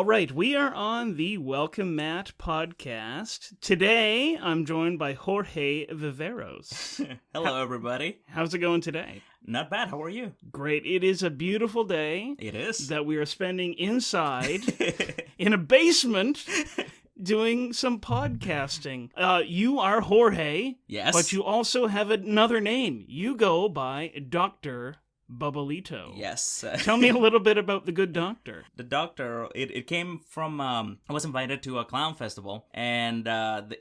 All right, we are on the Welcome Matt podcast. Today, I'm joined by Jorge Viveros. Hello, everybody. How's it going today? Not bad. How are you? Great. It is a beautiful day. It is. That we are spending inside in a basement doing some podcasting. You are Jorge. Yes. But you also have another name. You go by Dr. Bubblito. Yes. Tell me a little bit about the good doctor. The doctor, it came from, I was invited to a clown festival, and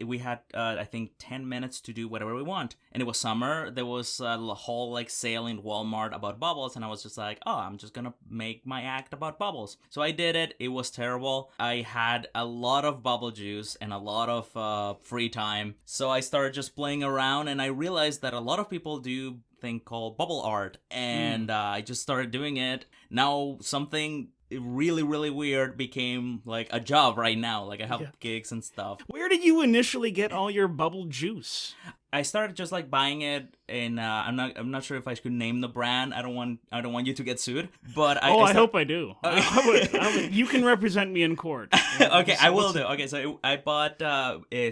we had, I think, 10 minutes to do whatever we want. And it was summer. There was a whole, sale in Walmart about bubbles, and I was just like, oh, I'm just gonna make my act about bubbles. So I did it. It was terrible. I had a lot of bubble juice and a lot of free time. So I started just playing around, and I realized that a lot of people do thing called bubble art, and I just started doing it. Now something really, really weird became a job right now. I have gigs and stuff. Where did you initially get all your bubble juice? I started just buying it, and I'm not sure if I should name the brand. I don't want you to get sued, but I hope I do. I would. You can represent me in court. Okay, I will do. Okay, so I bought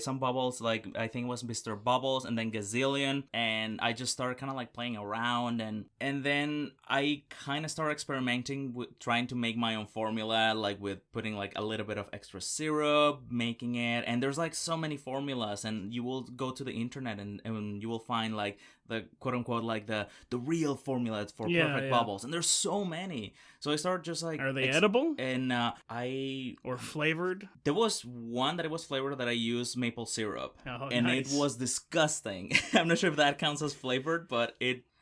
some bubbles, I think it was Mr. Bubbles, and then Gazillion, and I just started kind of playing around, and then I kind of started experimenting with trying to make my own formula, with putting a little bit of extra syrup, making it, and there's so many formulas, and you will go to the internet and you will find the quote unquote the real formula for perfect bubbles, and there's so many. So I started just are they edible? And or flavored? There was one that it was flavored that I used maple syrup, and nice. It was disgusting. I'm not sure if that counts as flavored, but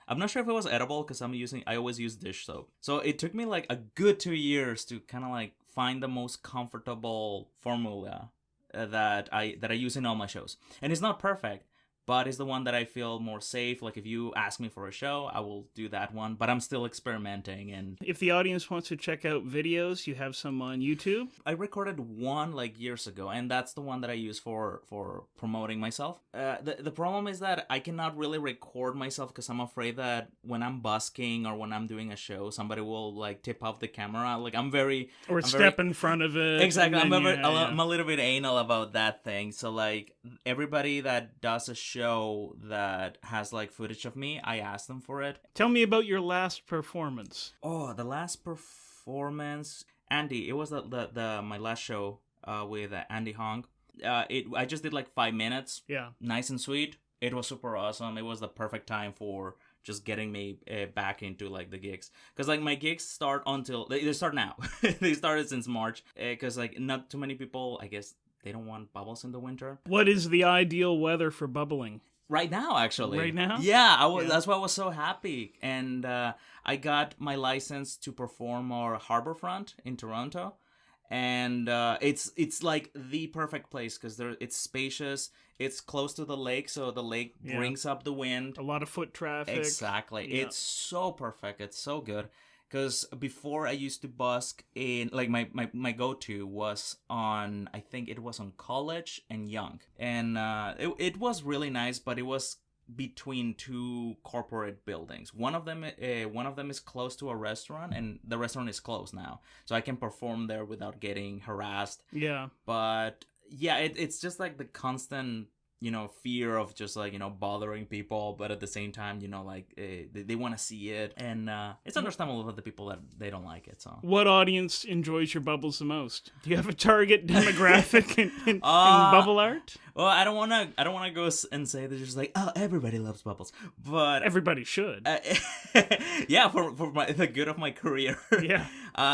I'm not sure if it was edible because I always use dish soap. So it took me a good 2 years to kind of find the most comfortable formula that I use in all my shows, and it's not perfect, but it's the one that I feel more safe. If you ask me for a show, I will do that one, but I'm still experimenting. And if the audience wants to check out videos, you have some on YouTube? I recorded one years ago, and that's the one that I use for promoting myself. The problem is that I cannot really record myself because I'm afraid that when I'm busking or when I'm doing a show, somebody will tip off the camera. Step in front of it. Exactly. I'm a little bit anal about that thing. So everybody that does a show that has footage of me, I ask them for it. Tell me about your last performance. Oh, the last performance, Andy. It was my last show with Andy Hong. I just did 5 minutes. Yeah. Nice and sweet. It was super awesome. It was the perfect time for just getting me back into the gigs, because my gigs start until they start now. They started since March because not too many people, I guess, they don't want bubbles in the winter. What is the ideal weather for bubbling? Right now, actually. Right now? Yeah, that's why I was so happy. And I got my license to perform our Harborfront in Toronto. And it's the perfect place because it's spacious. It's close to the lake, so the lake brings up the wind. A lot of foot traffic. Exactly. Yeah. It's so perfect. It's so good. Because before I used to busk in, my go-to was on, I think it was on College and Yonge. And it was really nice, but it was between two corporate buildings. One of them is close to a restaurant, and the restaurant is closed now. So I can perform there without getting harassed. Yeah. But, yeah, it's just the constant fear of just bothering people, but at the same time, they want to see it, and it's understandable that the people that they don't like it. So, what audience enjoys your bubbles the most? Do you have a target demographic in bubble art? Well, I don't want to go and say they're just oh, everybody loves bubbles, but everybody should. Yeah, for the good of my career. Yeah.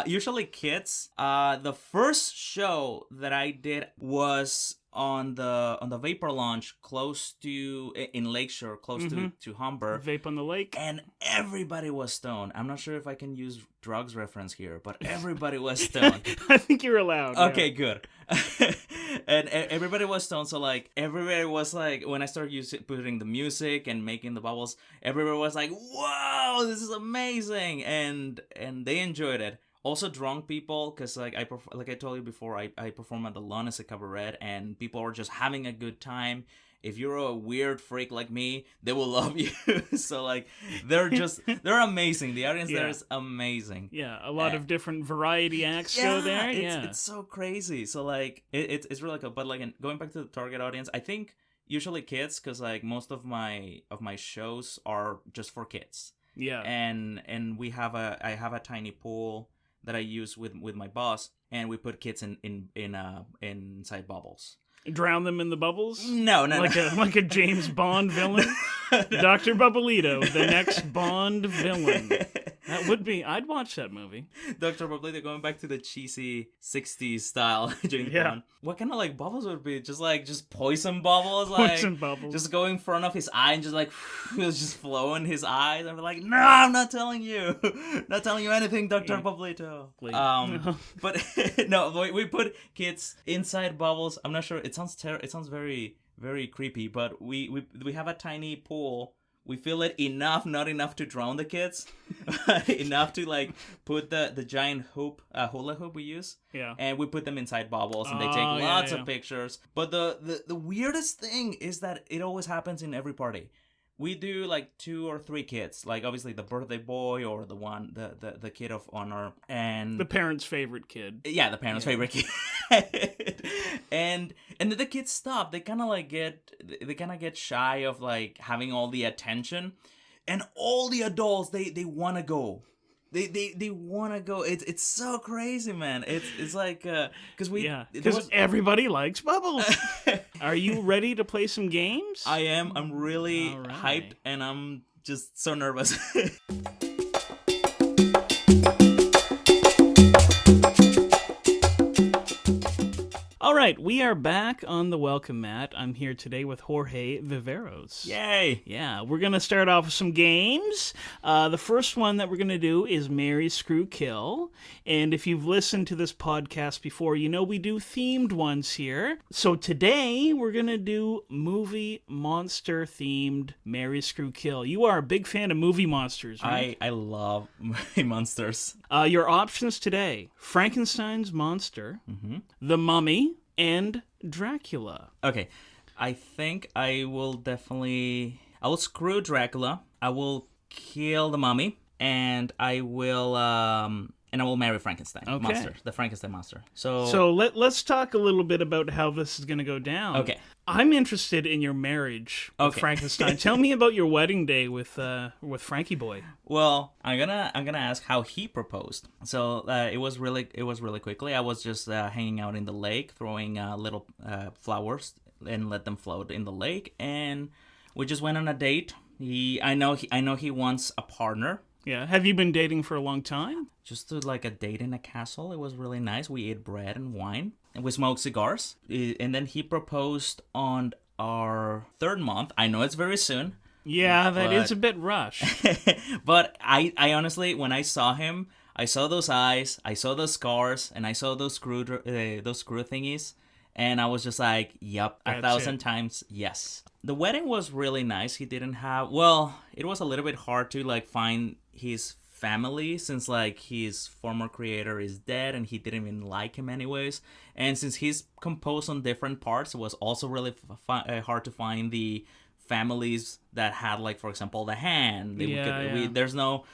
Usually kids. The first show that I did was on the vapor launch in Lakeshore, close to Humber. Vape on the lake. And everybody was stoned. I'm not sure if I can use drugs reference here, but everybody was stoned. I think you're allowed. Okay, good. And everybody was stoned, so everybody was when I started putting the music and making the bubbles, everybody was "Wow, this is amazing!" and they enjoyed it. Also, drunk people, because I told you before, I perform at the Lawn as a cabaret, and people are just having a good time. if you're a weird freak like me, they will love you. So like they're amazing. The audience there is amazing. Yeah, a lot of different variety acts go there. It's so crazy. So like it's really cool. But like going back to the target audience, I think usually kids, because like most of my shows are just for kids. Yeah. And I have a tiny pool that I use with my boss, and we put kids inside bubbles. Drown them in the bubbles? No. Like a James Bond villain? Dr. Bubblito, the next Bond villain. That would be... I'd watch that movie. Dr. Bubblito, going back to the cheesy 60s style James Bond. What kind of like bubbles would be? Just poison bubbles? Poison bubbles. Just go in front of his eye and just like... it was just flowing his eyes. I'm like, no, I'm not telling you. Not telling you anything, Dr. Bubblito. But no, we put kids inside bubbles. I'm not sure. It sounds very, very creepy, but we have a tiny pool. We fill it enough, not enough to drown the kids, enough to like put the giant hula hoop we use, and we put them inside bubbles, and they take lots of pictures. But the weirdest thing is that it always happens in every party. We do like 2 or 3 kids, like obviously the birthday boy or the kid of honor, and the parents' favorite kid. Yeah, the parents' favorite kid. and then the kids stop. They kind of get shy of like having all the attention, and all the adults they want to go. They want to go. It's so crazy, man. It's like because everybody likes bubbles. Are you ready to play some games? I am. I'm really hyped, and I'm just so nervous. All right, we are back on the welcome mat. I'm here today with Jorge Viveros. Yay! Yeah, we're going to start off with some games. The first one that we're going to do is Marry, Screw, Kill. And if you've listened to this podcast before, you know we do themed ones here. So today, we're going to do movie monster themed Marry, Screw, Kill. You are a big fan of movie monsters, right? I love movie monsters. Your options today: Frankenstein's monster, The Mummy, and Dracula. Okay, I think I will screw Dracula. I will kill the Mummy, and I will marry Frankenstein monster, the Frankenstein monster. So let's talk a little bit about how this is going to go down. Okay, I'm interested in your marriage with Frankenstein. Tell me about your wedding day with Frankie Boy. Well, I'm gonna ask how he proposed. So it was really quickly. I was just hanging out in the lake, throwing little flowers and let them float in the lake, and we just went on a date. I know he wants a partner. Yeah. Have you been dating for a long time? Just to like a date in a castle. It was really nice. We ate bread and wine, and we smoked cigars. And then he proposed on our 3rd month. I know it's very soon. Yeah, that is a bit rushed. But I honestly, when I saw him, I saw those eyes, I saw those scars, and I saw those screw thingies, and I was just like, yep, 1,000 times yes. The wedding was really nice. He didn't have... Well, it was a little bit hard to like find his family, since like his former creator is dead and he didn't even like him anyways. And since he's composed on different parts, it was also really hard to find the families that had, like, for example, the hand. There's no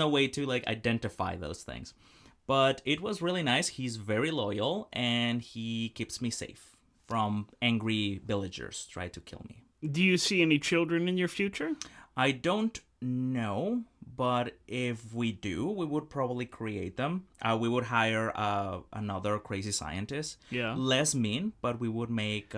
way to like identify those things. But it was really nice. He's very loyal, and he keeps me safe from angry villagers try to kill me. Do you see any children in your future? I don't know, but if we do, we would probably create them. We would hire another crazy scientist. Yeah. Less mean, but we would make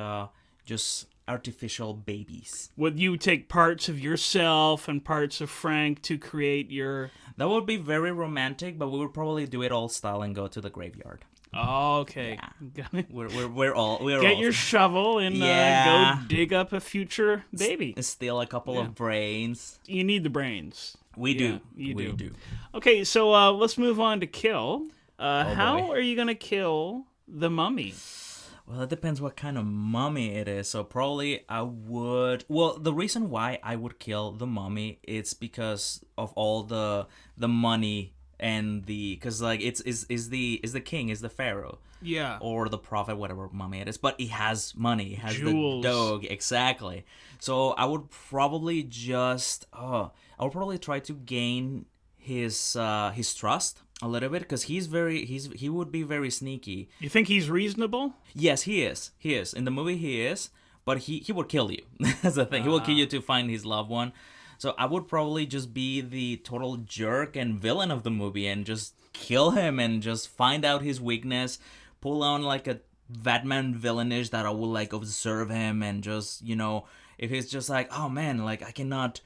just artificial babies. Would you take parts of yourself and parts of Frank to create your... That would be very romantic, but we would probably do it all style and go to the graveyard. Oh, okay. Yeah. We're all get your shovel and go dig up a future baby. Steal a couple of brains. You need the brains. We do. We do. Okay, so let's move on to kill. How are you gonna kill the mummy? Well, it depends what kind of mummy it is. So probably I would... Well, the reason why I would kill the mummy is because of all the money and because like is the king, is the pharaoh, Yeah. or the prophet, whatever mummy it is, but he has money, he has Jewels. the dog, exactly. So I would probably try to gain his trust a little bit, because he would be very sneaky. You think he's reasonable? Yes, he is in the movie, he is, but he would kill you. That's the thing. He will kill you to find his loved one. So I would probably just be the total jerk and villain of the movie and just kill him and just find out his weakness, pull on like a Batman villainish that I will like observe him, and just, if he's just like, oh man, like I cannot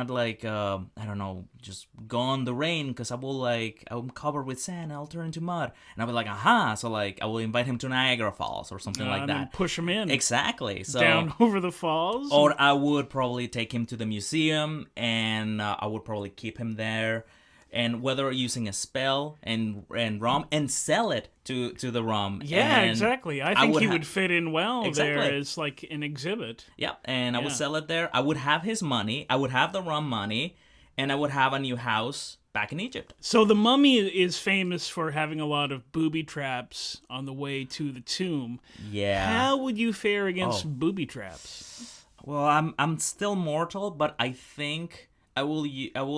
like I don't know, just go on the rain because I'm covered with sand, I'll turn into mud, and I'll be like, aha, so like I will invite him to Niagara Falls or something like and that. then push him in. Exactly. So down over the falls. Or I would probably take him to the museum, and I would probably keep him there, and whether using a spell and rum, and sell it to the rum. Yeah, and exactly. I think he would fit in well Exactly. there as like an exhibit. Yeah, and I would sell it there. I would have his money. I would have the rum money, and I would have a new house back in Egypt. So the mummy is famous for having a lot of booby traps on the way to the tomb. Yeah. How would you fare against booby traps? Well, I'm still mortal, but I think I will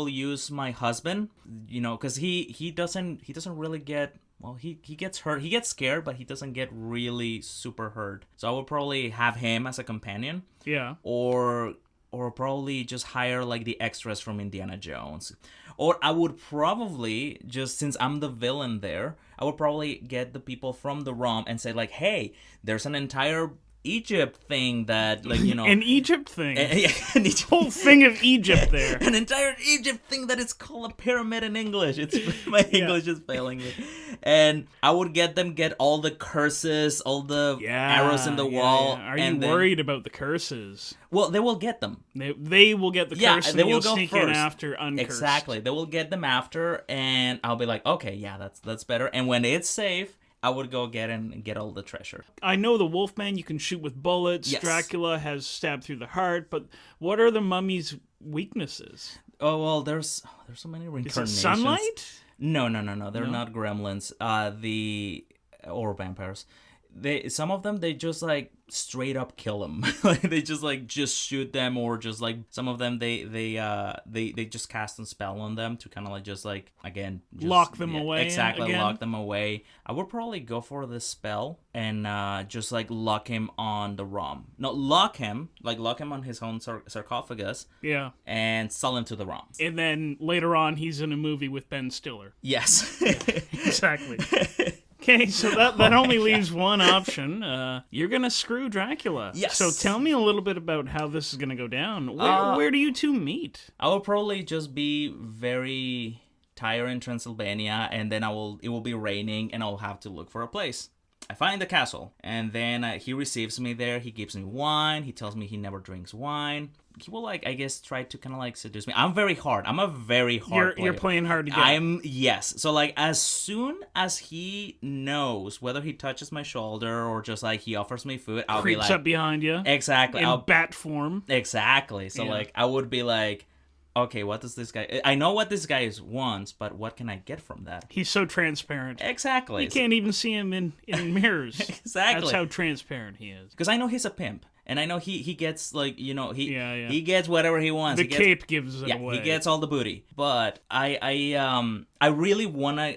use my husband, because he doesn't really get. Well, he gets hurt. He gets scared, but he doesn't get really super hurt. So I would probably have him as a companion. Yeah. Or probably just hire like the extras from Indiana Jones. Or I would probably just, since I'm the villain there, I would probably get the people from the ROM and say like, hey, there's an entire Egypt thing that, like, An Egypt thing. An Whole thing of Egypt there. An entire Egypt thing that is called a pyramid in English. My English is failing me. And I would get all the curses, all the arrows in the wall. Are you worried about the curses? Well, they will get them. They will get the curse, and they will you'll go sneak first. in after uncursed. Exactly. They will get them after, and I'll be like, okay, yeah, that's better. And when it's safe, I would go get all the treasure. I know the Wolfman you can shoot with bullets. Yes. Dracula has stabbed through the heart. But what are the mummy's weaknesses? Oh, well, there's so many Is reincarnations. it sunlight? No. They're not gremlins. Or vampires. Some of them, they just like straight up kill them. They just shoot them, or just like some of them they just cast a spell on them to kind of like just like again just, lock them away. Exactly, again? lock them away. I would probably go for this spell and just like lock him on the ROM. No, lock him on his own sarcophagus. Yeah. And sell him to the ROM. And then later on, he's in a movie with Ben Stiller. Yes. Exactly. Okay, so that only leaves one option. You're going to screw Dracula. Yes. So tell me a little bit about how this is going to go down. Where do you two meet? I will probably just be very tired in Transylvania, and then it will be raining, and I'll have to look for a place. I find the castle, and then he receives me there. He gives me wine. He tells me he never drinks wine. He will, like, I guess, try to kind of, like, seduce me. I'm very hard. I'm a very hard player. You're playing hard to get. Yes. So, like, as soon as he knows whether he touches my shoulder or just, like, he offers me food, I'll be like... Creeps up behind you. Exactly. In bat form. Exactly. So, like, I would be like... Okay, what does this guy... I know what this guy wants, but what can I get from that? He's so transparent. Exactly. You can't even see him in mirrors. Exactly. That's how transparent he is. Because I know he's a pimp. And I know he gets, like, he gets whatever he wants. The cape gives it away. He gets all the booty. But I really wanna,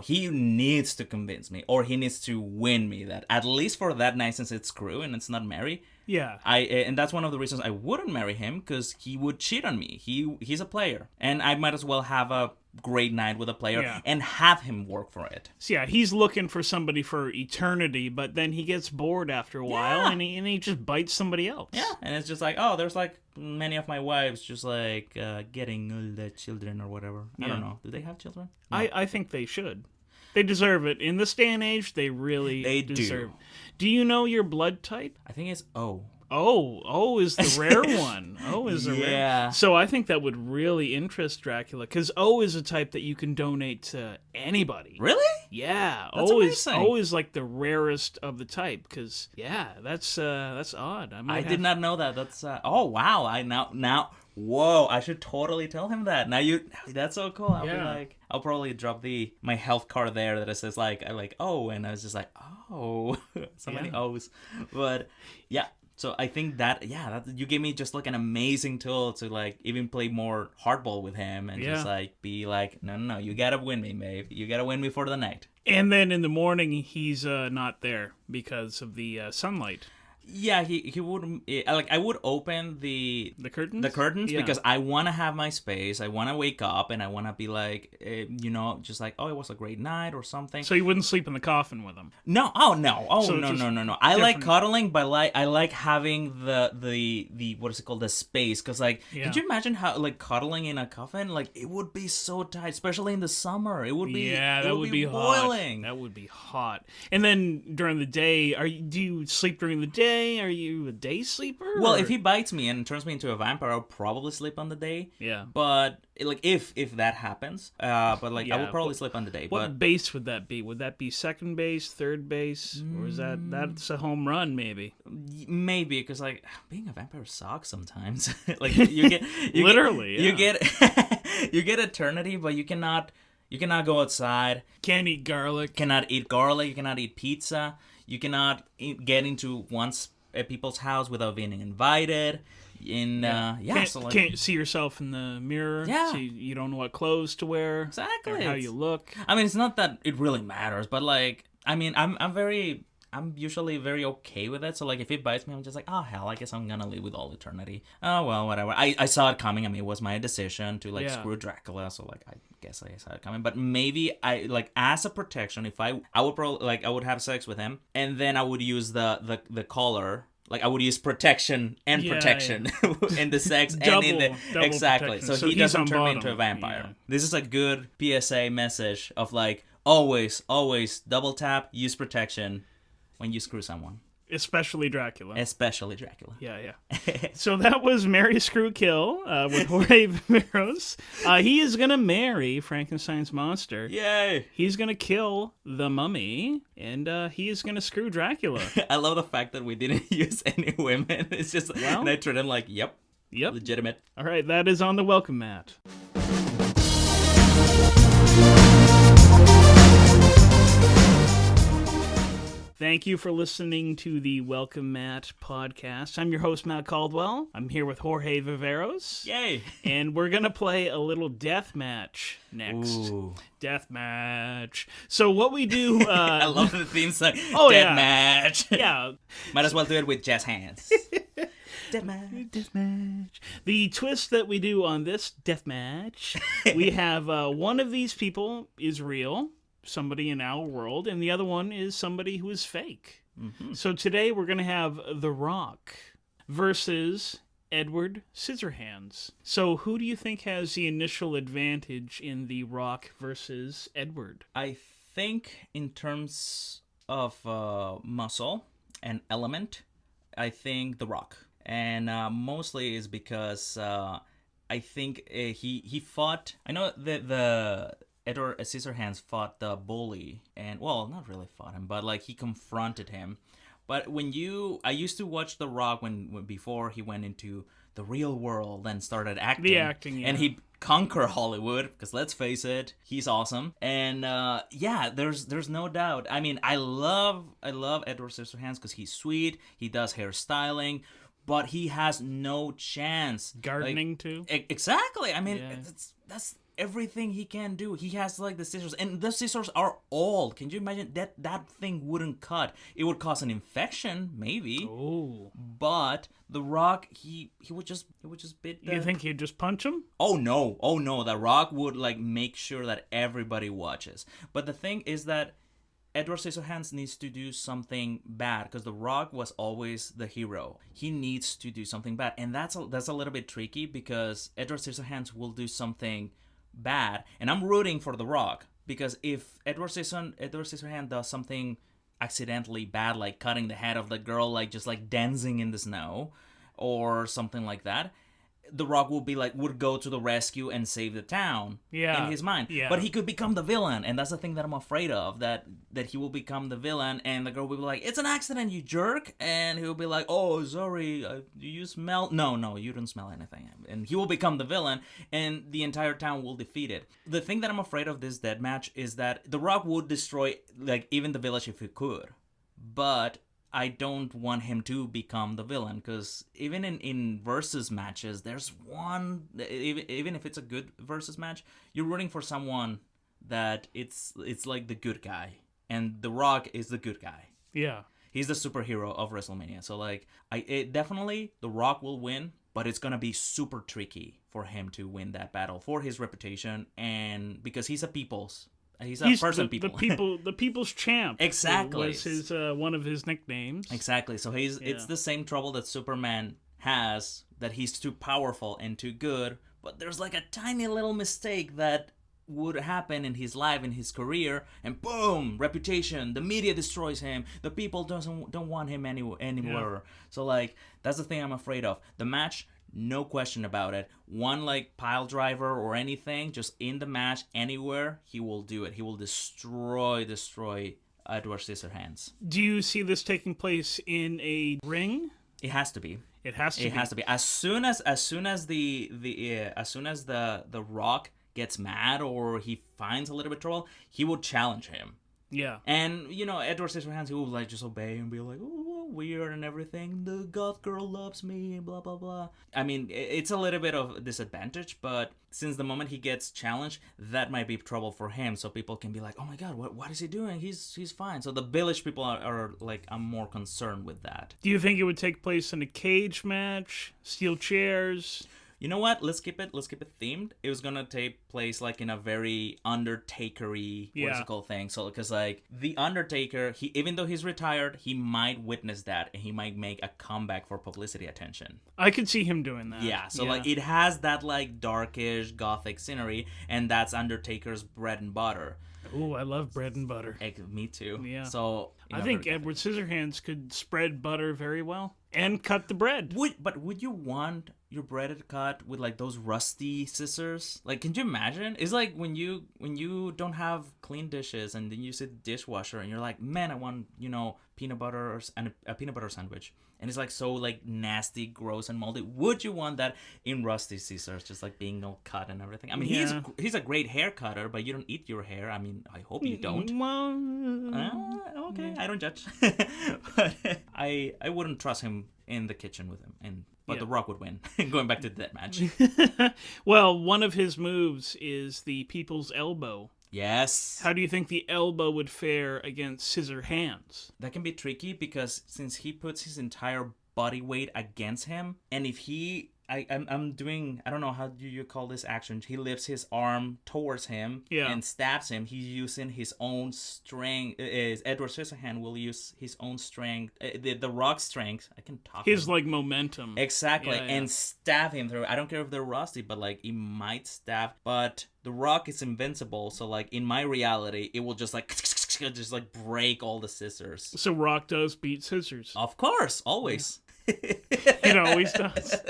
he needs to convince me, or he needs to win me that, at least for that night, since it's Screw and it's not Mary. Yeah. And that's one of the reasons I wouldn't marry him, because he would cheat on me. He's a player. And I might as well have a great night with a player and have him work for it. So yeah, he's looking for somebody for eternity, but then he gets bored after a while and he just bites somebody else. Yeah, and it's just like, oh, there's like many of my wives just like getting all the children or whatever. I don't know. Do they have children? No. I think they should. They deserve it. In this day and age, they really deserve it. Do you know your blood type? I think it's O. O is the rare one. O is the Yeah. rare. So I think that would really interest Dracula, because O is a type that you can donate to anybody. Really? Yeah, That's amazing. O is like the rarest of the type. Because that's odd. I did not know that. That's oh wow! I now whoa! I should totally tell him that. That's so cool. I'll be like, I'll probably drop my health card there that it says like oh, and I was just like oh, so many O's, but yeah. So I think that you gave me just like an amazing tool to like even play more hardball with him and just like be like no, you gotta win me, babe. You gotta win me for the night. And then in the morning he's not there because of the sunlight. Yeah, he would like I would open the curtains because I want to have my space. I want to wake up and I want to be like just like, oh, it was a great night or something. So you wouldn't sleep in the coffin with him? No, no. I like cuddling, but I like having the what is it called, the space, because like could you imagine how like cuddling in a coffin, like it would be so tight, especially in the summer. It would be that would be boiling. Hot. That would be hot. And then during the day, do you sleep during the day? Are you a day sleeper? Well, if he bites me and turns me into a vampire, I'll probably sleep on the day. Yeah. But like if that happens, but like I would probably sleep on the day. What base would that be? Would that be second base, third base, or is that's a home run? Maybe. Maybe, because like being a vampire sucks sometimes. Like you get literally you get eternity, but you cannot go outside. Can't eat garlic. Cannot eat garlic. You cannot eat pizza. You cannot get into people's house without being invited. Can't see yourself in the mirror. Yeah. So you don't know what clothes to wear. Exactly. Or how you look. I mean, it's not that it really matters, but like, I mean, I'm usually very okay with it. So like, if it bites me, I'm just like, oh hell, I guess I'm gonna live with all eternity. Oh well, whatever. I saw it coming. I mean, it was my decision to like screw Dracula. So like, I guess I saw it coming. But maybe I like, as a protection, if I would probably like, I would have sex with him, and then I would use the collar. Like I would use protection and protection in the sex and in the exactly. Protection. So he doesn't turn me into a vampire. Yeah. This is a good PSA message of like, always double tap, use protection when you screw someone. Especially Dracula. Yeah. So that was Marry, Screw, Kill with Jorge Viveros. He is going to marry Frankenstein's monster. Yay! He's going to kill the mummy, and he is going to screw Dracula. I love the fact that we didn't use any women. It's just, and I treated them like, yep, legitimate. All right, that is on the welcome mat. Thank you for listening to the Welcome Mat podcast. I'm your host, Matt Caldwell. I'm here with Jorge Viveros. Yay! And we're going to play a little death match next. Ooh. Death match. So what we do... I love the theme song. Oh, death match. Yeah. Might as well do it with jazz hands. Death match. The twist that we do on this death match, we have one of these people is real, somebody in our world, and the other one is somebody who is fake. Mm-hmm. So today we're going to have The Rock versus Edward Scissorhands. So who do you think has the initial advantage in The Rock versus Edward? I think in terms of muscle and element, I think The Rock. And mostly is because I think he fought... I know that the... Edward Scissorhands fought the bully, and well, not really fought him, but like he confronted him. But I used to watch The Rock when before he went into the real world and started acting. The acting, yeah. And he conquered Hollywood, because let's face it, he's awesome. And there's no doubt. I mean, I love Edward Scissorhands because he's sweet. He does hairstyling. But he has no chance. Gardening too. Exactly. I mean, that's everything he can do. He has like the scissors, and the scissors are old. Can you imagine that thing wouldn't cut? It would cause an infection, maybe. Oh. But The Rock, he would just bit. You think he'd just punch him? Oh no! The Rock would like make sure that everybody watches. But the thing is that Edward Scissorhands needs to do something bad, because The Rock was always the hero. He needs to do something bad, and that's a little bit tricky, because Edward Scissorhands will do something bad, and I'm rooting for The Rock, because if Edward Scissorhands does something accidentally bad, like cutting the head of the girl, like just like dancing in the snow or something like that, The Rock would go to the rescue and save the town in his mind. Yeah. But he could become the villain, and that's the thing that I'm afraid of, that he will become the villain, and the girl will be like, "It's an accident, you jerk," and he will be like, "Oh, sorry, do you smell?" No, you don't smell anything. And he will become the villain, and the entire town will defeat it. The thing that I'm afraid of this death match is that The Rock would destroy like even the village if he could, but I don't want him to become the villain, because even in versus matches, there's one, even if it's a good versus match, you're rooting for someone that it's like the good guy, and The Rock is the good guy. Yeah. He's the superhero of WrestleMania. So like, definitely The Rock will win, but it's gonna be super tricky for him to win that battle for his reputation, and because he's a person people. the people's champ. Exactly. Was his one of his nicknames. Exactly. So it's the same trouble that Superman has, that he's too powerful and too good, but there's like a tiny little mistake that would happen in his life, in his career, and boom, reputation, the media destroys him, the people don't want him anymore. Yeah. So like, that's the thing I'm afraid of. The match, no question about it. One like pile driver or anything, just in the match, anywhere, he will do it. He will destroy Edward Scissorhands. Do you see this taking place in a ring? It has to be. It has to be. As soon as the Rock gets mad or he finds a little bit of trouble, he will challenge him. Yeah. And, Edward Scissorhands, he will, like, just obey and be like, oh, weird and everything. The goth girl loves me, blah, blah, blah. I mean, it's a little bit of a disadvantage, but since the moment he gets challenged, that might be trouble for him. So people can be like, oh my God, what is he doing? He's fine. So the village people are like, I'm more concerned with that. Do you think it would take place in a cage match? Steel chairs? You know what? Let's keep it themed. It was gonna take place like in a very Undertaker-y thing. So, because like the Undertaker, even though he's retired, he might witness that and he might make a comeback for publicity attention. I could see him doing that. Yeah. So like it has that like darkish gothic scenery, and that's Undertaker's bread and butter. Oh, I love bread and butter. Me too. Yeah. So I think Edward Scissorhands could spread butter very well and cut the bread. Would you want your bread cut with like those rusty scissors? Like, can you imagine? It's like when you don't have clean dishes and then you see the dishwasher and you're like, man, I want peanut butter and a peanut butter sandwich, and it's like so like nasty, gross, and moldy. Would you want that in rusty scissors, just like being all cut and everything? I mean, he's a great hair cutter, but you don't eat your hair. I mean, I hope you don't. Well, okay, I don't judge. But I wouldn't trust him in the kitchen with him, but The Rock would win. Going back to that match. Well, one of his moves is the people's elbow. Yes. How do you think the elbow would fare against Scissorhands? That can be tricky because since he puts his entire body weight against him, and if he... I'm doing, I don't know, how do you call this action? He lifts his arm towards him and stabs him. He's using his own strength. Edward Scissorhands will use his own strength, the Rock's strength. I can talk. His like momentum. Exactly, and stab him through. I don't care if they're rusty, but like he might stab. But the Rock is invincible, so like in my reality, it will just like break all the scissors. So Rock does beat scissors. Of course, always. It always does.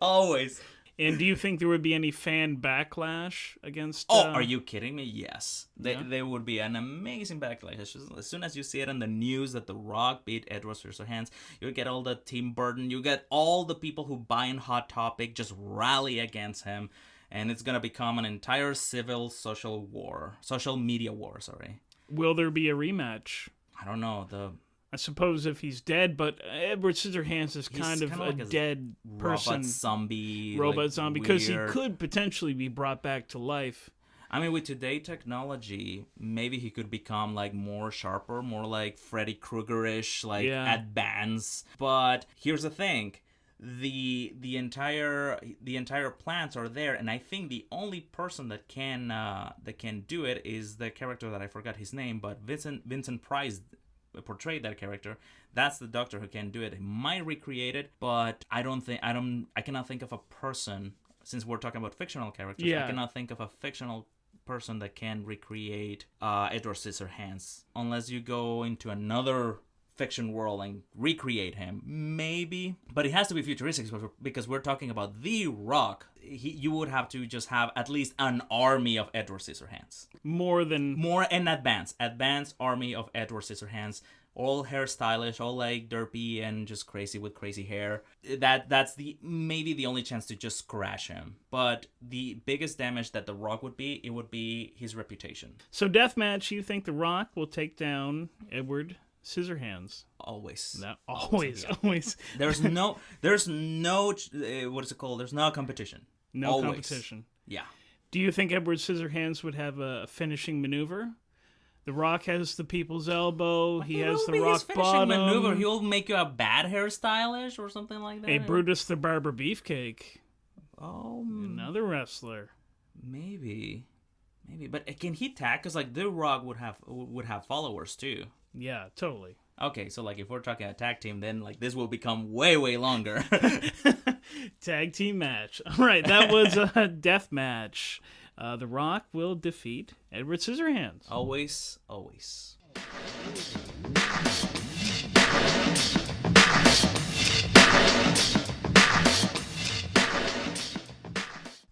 Always. And do you think there would be any fan backlash against... are you kidding me? Yes. There would be an amazing backlash. As soon as you see it on the news that The Rock beat Edward Scissorhands, you'll get all the Tim Burton, you get all the people who buy in Hot Topic just rally against him, and it's going to become an entire social media war, sorry. Will there be a rematch? I don't know. I suppose if he's dead, but Edward Scissorhands is kind of like a dead person. Robot zombie, because he could potentially be brought back to life. I mean, with today's technology, maybe he could become like more sharper, more like Freddy Krueger-ish, like advanced. But here's the thing. The entire plants are there, and I think the only person that can do it is the character that I forgot his name, but Vincent Price portrayed that character. That's the Doctor who can do it. He might recreate it, but I cannot think of a person, since we're talking about fictional characters. I cannot think of a fictional person that can recreate Edward Scissorhands, unless you go into another fiction world and recreate him, maybe. But it has to be futuristic because we're talking about The Rock. You would have to just have at least an army of Edward Scissorhands. More an advanced army of Edward Scissorhands. All hairstylish, all like derpy and just crazy with crazy hair. That's maybe the only chance to just crash him. But the biggest damage that The Rock would be his reputation. So deathmatch, you think The Rock will take down Edward Scissorhands? Always. Always. There's no what is it called? There's no competition. No competition. Yeah. Do you think Edward Scissorhands would have a finishing maneuver? The Rock has the people's elbow. He has the rock bottom. Maneuver. He'll make you a bad hairstylish or something like that. Hey, Brutus the Barber Beefcake. Oh, another wrestler. Maybe. But can he tag? Because like The Rock would have followers too. Yeah, totally. Okay, so like if we're talking a tag team, then like this will become way longer. Tag team match. All right, that was a death match. The Rock will defeat Edward Scissorhands. Always.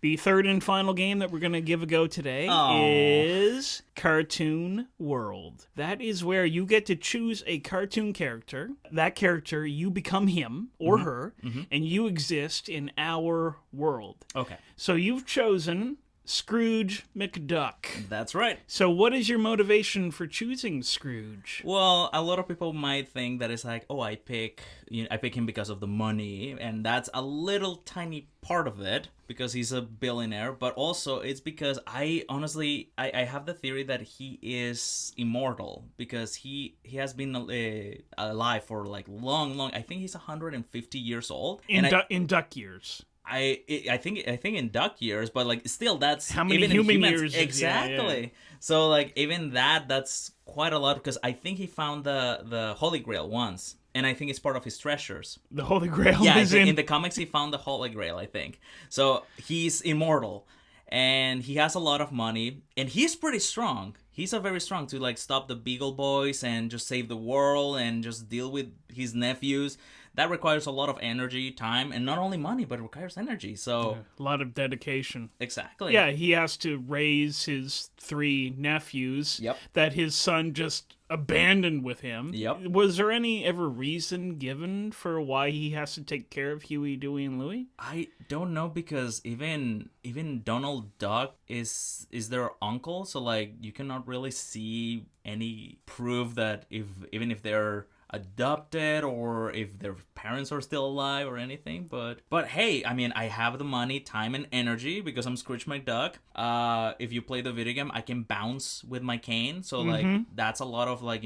The third and final game that we're going to give a go today is Cartoon World. That is where you get to choose a cartoon character. That character, you become him or her, and you exist in our world. Okay. So you've chosen Scrooge McDuck. That's right. So what is your motivation for choosing Scrooge? Well, a lot of people might think that it's like, oh, I pick him because of the money, and that's a little tiny part of it because he's a billionaire, but also it's because I have the theory that he is immortal because he has been alive for like long. I think he's 150 years old. In duck years. I think in duck years, but like still that's how many even human years exactly. Yeah. So like even that's quite a lot because I think he found the Holy Grail once, and I think it's part of his treasures. The Holy Grail. Yeah, in the comics he found the Holy Grail, I think. So he's immortal, and he has a lot of money, and he's pretty strong. He's very strong to like stop the Beagle Boys and just save the world and just deal with his nephews. That requires a lot of energy, time, and not only money, but it requires energy. So a lot of dedication. Exactly. Yeah, he has to raise his 3 nephews that his son just abandoned with him. Yep. Was there any ever reason given for why he has to take care of Huey, Dewey, and Louie? I don't know because even Donald Duck is their uncle, so like you cannot really see any proof that even if they're adopted or if their parents are still alive or anything, but hey, I mean, I have the money, time, and energy because I'm Scrooge McDuck. If you play the video game, I can bounce with my cane, so like that's a lot of like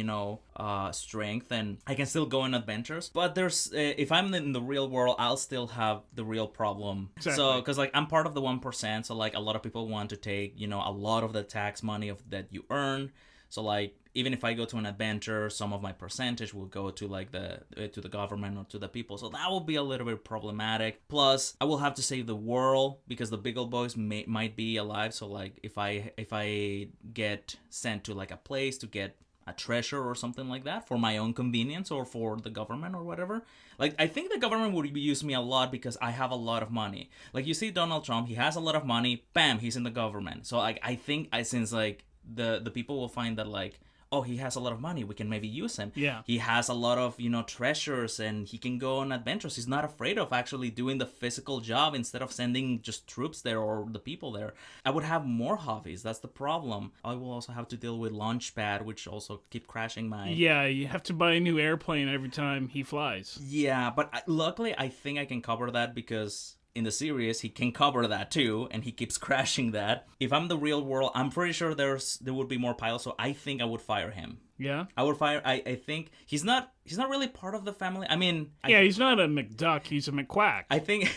strength, and I can still go on adventures. But there's if I'm in the real world, I'll still have the real problem. Exactly. So because like I'm part of the 1%, so like a lot of people want to take a lot of the tax money that you earn. So like even if I go to an adventure, some of my percentage will go to like to the government or to the people. So that will be a little bit problematic. Plus, I will have to save the world because the Beagle Boys might be alive. So like if I get sent to like a place to get a treasure or something like that for my own convenience or for the government or whatever, like I think the government would use me a lot because I have a lot of money. Like you see Donald Trump, he has a lot of money, bam, he's in the government. So like I think since like the people will find that like, oh, he has a lot of money, we can maybe use him. Yeah. He has a lot of, treasures, and he can go on adventures. He's not afraid of actually doing the physical job instead of sending just troops there or the people there. I would have more hobbies. That's the problem. I will also have to deal with Launchpad, which also keep crashing my... Yeah, you have to buy a new airplane every time he flies. Yeah, but luckily I think I can cover that because... in the series, he can cover that too, and he keeps crashing that. If I'm the real world, I'm pretty sure there would be more pilots, so I think I would fire him. Yeah? I would fire. I think he's not really part of the family. I mean, Yeah, he's not a McDuck. He's a McQuack. I think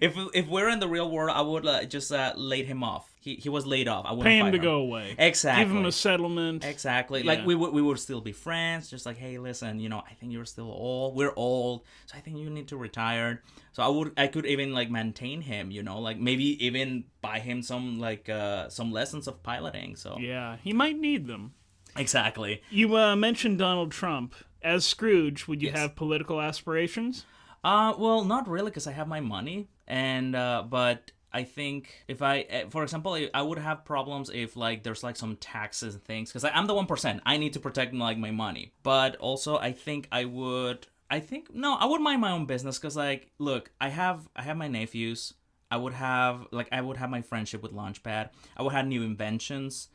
if we're in the real world, I would just laid him off. He was laid off. I wouldn't Pay him fire to go away. Exactly. Give him a settlement. Exactly. Yeah. Like we would still be friends. Just like, hey, listen, I think you're still old. We're old, so I think you need to retire. So I could even like maintain him. Like maybe even buy him some lessons of piloting. So Yeah, he might need them. exactly. You mentioned Donald Trump. As Scrooge, would you Yes. have political aspirations? Well, not really, because I have my money, and but I think if for example, I would have problems if like there's like some taxes and things, because I'm the 1%. I need to protect like my money, but also I think I would mind my own business, because like, look, I have my nephews. I would have my friendship with Launchpad. I would have new inventions.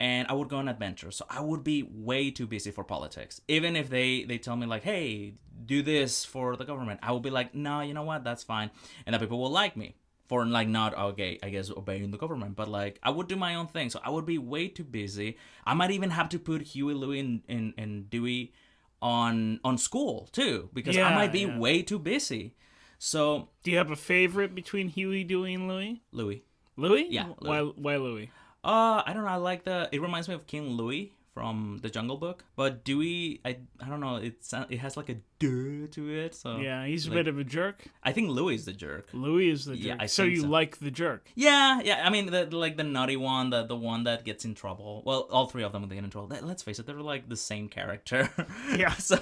And I would go on adventures. So I would be way too busy for politics. Even if they tell me like, hey, do this for the government, I will be like, no, you know what? That's fine. And that people will like me for like not, okay, I guess obeying the government. But like, I would do my own thing. So I would be way too busy. I might even have to put Huey, Louie, and Dewey on school too. Because I might be way too busy. So... Do you have a favorite between Huey, Dewey, and Louie? Louie. Louie? Yeah, Louie. Why Louie? I don't know. I like it reminds me of King Louie from the Jungle Book. But Dewey, I don't know. It has like a duh to it. So Yeah, he's a like, bit of a jerk. I think Louie is the jerk. Louie is the jerk. Yeah, I so think you so. like the jerk? Yeah. I mean, the naughty one, the one that gets in trouble. Well, all three of them they get in trouble. Let's face it, they're like the same character. Yeah. So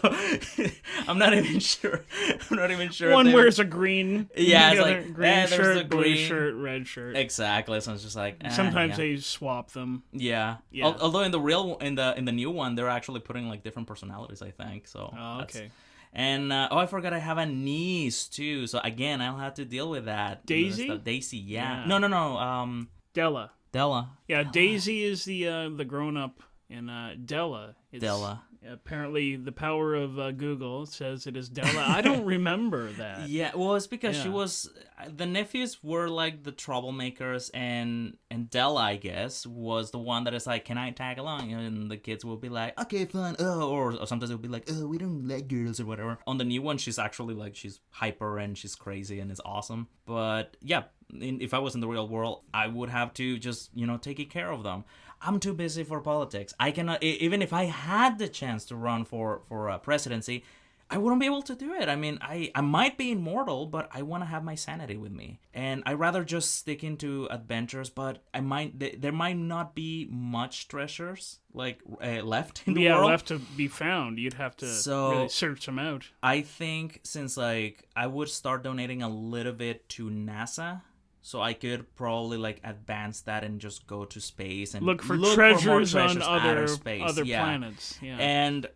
I'm not even sure. One wears a green. Yeah, the it's other like, green there's shirt, the blue green shirt, red shirt. Exactly. So it's just like Sometimes yeah. they swap them. Yeah. Yeah. Although in the new one, they're actually putting like different personalities, I think. So. Oh, okay. And I forgot I have a niece too. So again, I'll have to deal with that. Daisy? Daisy, yeah. Yeah. No. Della. Della. Yeah, Daisy is the grown up, and Della. Della. Apparently, the power of Google says it is Della. I don't remember that. Yeah, well, it's because Yeah. she was. The nephews were like the troublemakers, and Della, I guess, was the one that is like, "Can I tag along?" And the kids will be like, "Okay, fine." Or sometimes they'll be like, "Oh, we don't like girls" or whatever. On the new one, she's actually like she's hyper and she's crazy and it's awesome. But yeah, if I was in the real world, I would have to just take care of them. I'm too busy for politics. I cannot, even if I had the chance to run for presidency, I wouldn't be able to do it. I mean, I might be immortal, but I want to have my sanity with me. And I'd rather just stick into adventures, but there might not be much treasures like left in the world. Yeah, left to be found. You'd have to really search them out. I think since like I would start donating a little bit to NASA. So I could probably like advance that and just go to space and look for more treasures on outer other space. planets. Yeah. And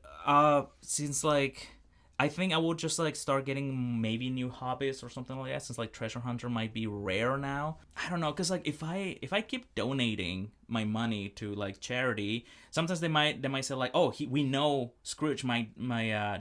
since like I think I will just like start getting maybe new hobbies or something like that, since like treasure hunter might be rare now. I don't know, because like if I keep donating my money to like charity, sometimes they might say like, oh, we know Scrooge might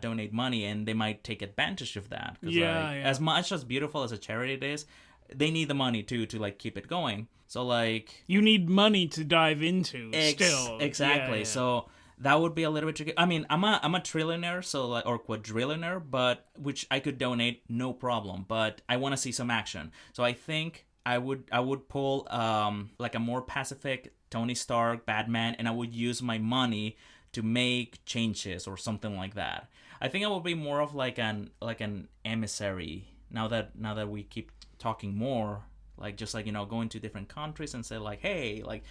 donate money, and they might take advantage of that. Yeah, like, yeah. As much as beautiful as a charity it is, they need the money too to like keep it going. So like you need money to dive into still. Exactly. Yeah. So that would be a little bit tricky. I mean, I'm a trillionaire, so like, or quadrillionaire, but which I could donate no problem. But I want to see some action. So I think I would pull like a more pacific Tony Stark, Batman, and I would use my money to make changes or something like that. I think I would be more of like an emissary. Now that we keep talking more, like just like going to different countries and say like, hey, like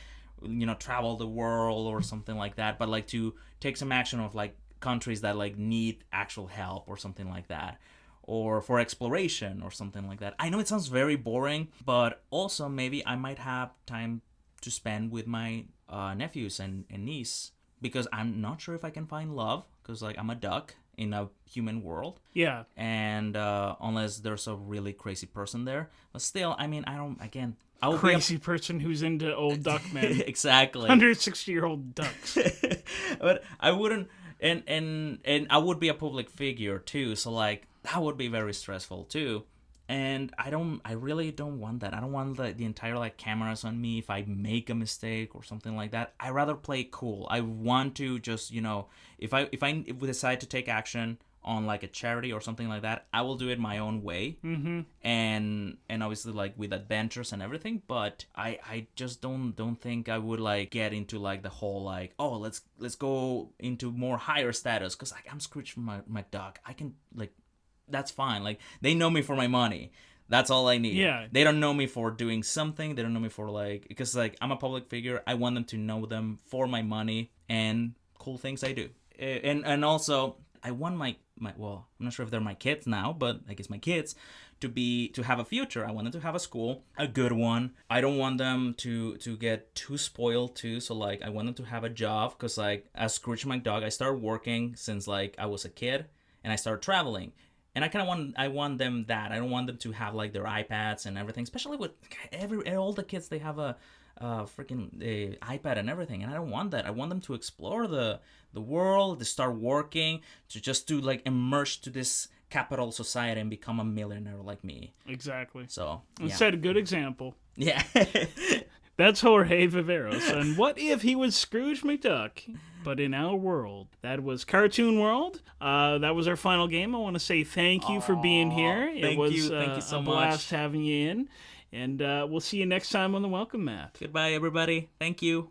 travel the world or something like that, but like to take some action of like countries that like need actual help or something like that, or for exploration or something like that. I know it sounds very boring, but also maybe I might have time to spend with my nephews and niece, because I'm not sure if I can find love, because like I'm a duck in a human world. Yeah. And unless there's a really crazy person there. But still, I mean, I would crazy person who's into old duck men. Exactly. 160-year-old ducks. But I wouldn't, and I would be a public figure too, so like that would be very stressful too. And I really don't want that. I don't want the entire like cameras on me if I make a mistake or something like that. I rather play cool. I want to just, if we decide to take action on like a charity or something like that, I will do it my own way. Mm-hmm. And obviously like with adventures and everything, but I just don't think I would like get into like the whole like, oh, let's go into more higher status, because like I'm Scrooge from McDuck. I can like, that's fine. Like, they know me for my money. That's all I need. Yeah. They don't know me for doing something. They don't know me for like, because like I'm a public figure. I want them to know them for my money and cool things I do. And also I want my well, I'm not sure if they're my kids now, but I guess my kids to have a future. I want them to have a school, a good one. I don't want them to get too spoiled too. So like I want them to have a job, because like as Scrooge McDuck, I started working since like I was a kid, and I started traveling. And I want them that. I don't want them to have like their iPads and everything, especially with all the kids. They have a freaking iPad and everything, and I don't want that. I want them to explore the world, to start working, to like immerse to this capital society and become a millionaire like me. Exactly. So And yeah. set a good example. Yeah. That's Jorge Viveros. And what if he was Scrooge McDuck, but in our world? That was Cartoon World. That was our final game. I want to say thank you for being here. Thank it was you. Thank you so a blast much. having you in. And we'll see you next time on the Welcome Mat. Goodbye, everybody. Thank you.